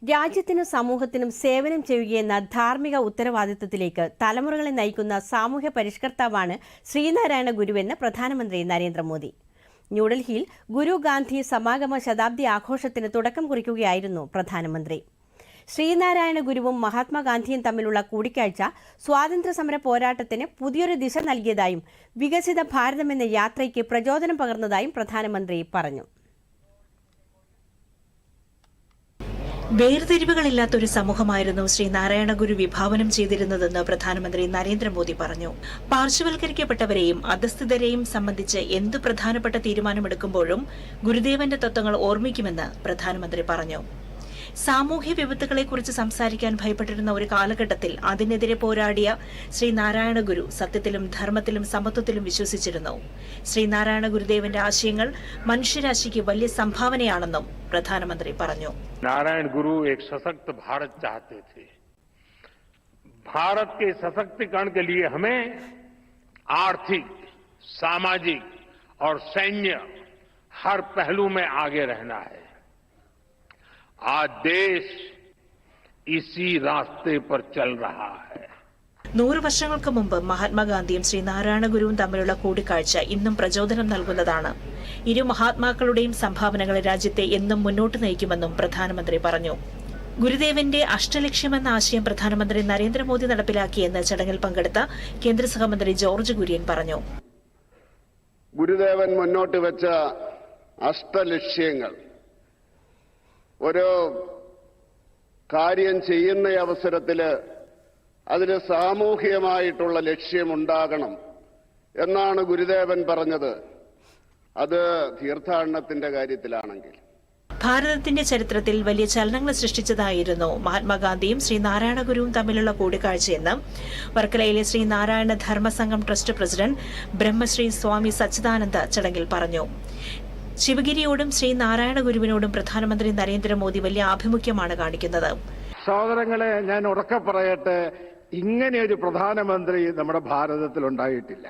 രാജ്യത്തിനും സമൂഹത്തിനും സേവനം ചെയ്യുകയെന്ന ധാർമ്മിക ഉത്തരവാദിത്തത്തിലേക്ക് തലമുറകളെ നയിക്കുന്ന സാമൂഹ്യ പരിഷ്കർത്താവാണ് ശ്രീനാരായണ ഗുരുവെന്ന് പ്രധാനമന്ത്രി നരേന്ദ്രമോദി. ന്യൂഡൽഹിയിൽ ഗുരു ഗാന്ധി സമാഗമ ശതാബ്ദി ആഘോഷത്തിന് തുടക്കം കുറിക്കുകയായിരുന്നു പ്രധാനമന്ത്രി. ശ്രീനാരായണ ഗുരുവും മഹാത്മാഗാന്ധിയും തമ്മിലുള്ള കൂടിക്കാഴ്ച സ്വാതന്ത്ര്യസമര പോരാട്ടത്തിന് പുതിയൊരു ദിശ നൽകിയതായും വികസിത ഭാരതമെന്ന യാത്രയ്ക്ക് പ്രചോദനം പകർന്നതായും പ്രധാനമന്ത്രി പറഞ്ഞു. വേർതിരിവുകളില്ലാത്ത ഒരു സമൂഹമായിരുന്നു ശ്രീനാരായണ ഗുരു വിഭാവനം ചെയ്തിരുന്നതെന്ന് പ്രധാനമന്ത്രി നരേന്ദ്രമോദി പറഞ്ഞു. പാർശ്വവൽക്കരിക്കപ്പെട്ടവരെയും അധസ്ഥിതരെയും സംബന്ധിച്ച് എന്ത് പ്രധാനപ്പെട്ട തീരുമാനമെടുക്കുമ്പോഴും ഗുരുദേവന്റെ തത്വങ്ങൾ ഓർമ്മിക്കുമെന്ന് പ്രധാനമന്ത്രി പറഞ്ഞു. സാമൂഹ്യ വിപത്തുകളെക്കുറിച്ച് സംസാരിക്കാൻ ഭയപ്പെട്ടിരുന്ന ഒരു കാലഘട്ടത്തിൽ അതിനെതിരെ പോരാടിയ ശ്രീനാരായണ ഗുരു സത്യത്തിലും ധർമ്മത്തിലും സമത്വത്തിലും വിശ്വസിച്ചിരുന്നു. ശ്രീനാരായണ ഗുരുദേവന്റെ ആശയങ്ങൾ മനുഷ്യരാശിക്ക് വലിയ സംഭാവനയാണെന്നും പ്രധാനമന്ത്രി പറഞ്ഞു. नारायण गुरु एक सशक्त भारत चाहते थे. भारत के सशक्तिकरण के लिए हमें आर्थिक, सामाजिक और सैन्य हर पहलू में आगे रहना है. आज देश इसी रास्ते पर चल रहा है. 100 വർഷങ്ങൾക്ക് മുമ്പ് മഹാത്മാഗാന്ധിയും ശ്രീനാരായണ ഗുരുവും തമ്മിലുള്ള കൂടിക്കാഴ്ച ഇന്നും പ്രചോദനം നൽകുന്നതാണ്. ഇരു മഹാത്മാക്കളുടെയും സംഭാവനകൾ രാജ്യത്തെ എന്നും മുന്നോട്ട് നയിക്കുമെന്നും പ്രധാനമന്ത്രി പറഞ്ഞു. ഗുരുദേവന്റെ അഷ്ടലക്ഷ്യമെന്ന ആശയം പ്രധാനമന്ത്രി നരേന്ദ്രമോദി നടപ്പിലാക്കിയെന്ന് ചടങ്ങിൽ പങ്കെടുത്ത കേന്ദ്ര സഹമന്ത്രി ജോർജ് കുര്യൻ പറഞ്ഞു. ഗുരുദേവൻ മുന്നോട്ട് വെച്ച അഷ്ടലക്ഷ്യങ്ങൾ ഒരു കാര്യം ചെയ്യുന്ന അവസരത്തില് അതിന് സാമൂഹികമായിട്ടുള്ള ലക്ഷ്യമുണ്ടാകണം എന്നാണ് ഗുരുദേവൻ പറഞ്ഞത്. അത് തീർത്ഥാടനത്തിന്റെ കാര്യത്തിലാണെങ്കിൽ ഭാരതത്തിന്റെ ചരിത്രത്തിൽ വലിയ ചലനങ്ങൾ സൃഷ്ടിച്ചതായിരുന്നു മഹാത്മാഗാന്ധിയും ശ്രീനാരായണ ഗുരുവും തമ്മിലുള്ള കൂടിക്കാഴ്ചയെന്ന് വർക്കലയിലെ ശ്രീനാരായണ ധർമ്മസംഘം ട്രസ്റ്റ് പ്രസിഡന്റ് ബ്രഹ്മശ്രീ സ്വാമി സച്ചിദാനന്ദ ചടങ്ങിൽ പറഞ്ഞു. ശിവഗിരിയോടും ശ്രീനാരായണ ഗുരുവിനോടും പ്രധാനമന്ത്രി നരേന്ദ്രമോദി വലിയ ആഭിമുഖ്യമാണ് കാണിക്കുന്നത്. സഹോദരങ്ങളെ, ഞാൻ ഉറക്കെ പറയട്ടെ, ഇങ്ങനെയൊരു പ്രധാനമന്ത്രി നമ്മുടെ ഭാരതത്തിൽ ഉണ്ടായിട്ടില്ല.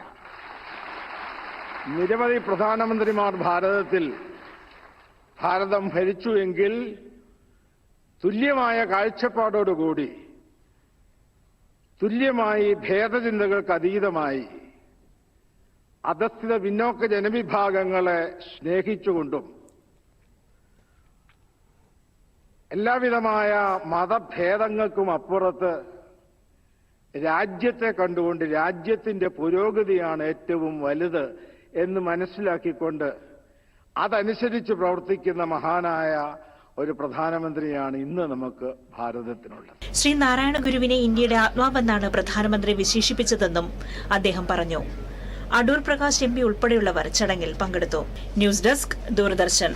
നിരവധി പ്രധാനമന്ത്രിമാർ ഭാരതം ഭരിച്ചു എങ്കിൽ തുല്യമായ കാഴ്ചപ്പാടോടുകൂടി, തുല്യമായി ഭേദചിന്തകൾക്ക് അതീതമായി അധസ്ഥിത പിന്നോക്ക ജനവിഭാഗങ്ങളെ സ്നേഹിച്ചുകൊണ്ടും എല്ലാവിധമായ മതഭേദങ്ങൾക്കും അപ്പുറത്ത് രാജ്യത്തെ കണ്ടുകൊണ്ട് രാജ്യത്തിന്റെ പുരോഗതിയാണ് ഏറ്റവും വലുത് എന്ന് മനസ്സിലാക്കിക്കൊണ്ട് അതനുസരിച്ച് പ്രവർത്തിക്കുന്ന മഹാനായ ഒരു പ്രധാനമന്ത്രിയാണ് ഇന്ന് നമുക്ക് ഭാരതത്തിനുള്ളത്. ശ്രീനാരായണ ഗുരുവിനെ ഇന്ത്യയുടെ ആത്മാവെന്നാണ് പ്രധാനമന്ത്രി വിശേഷിപ്പിച്ചതെന്നും അദ്ദേഹം പറഞ്ഞു. അടൂർ പ്രകാശ് MP ഉൾപ്പെടെയുള്ളവർ ചടങ്ങിൽ പങ്കെടുത്തു. News desk, Doordarshan.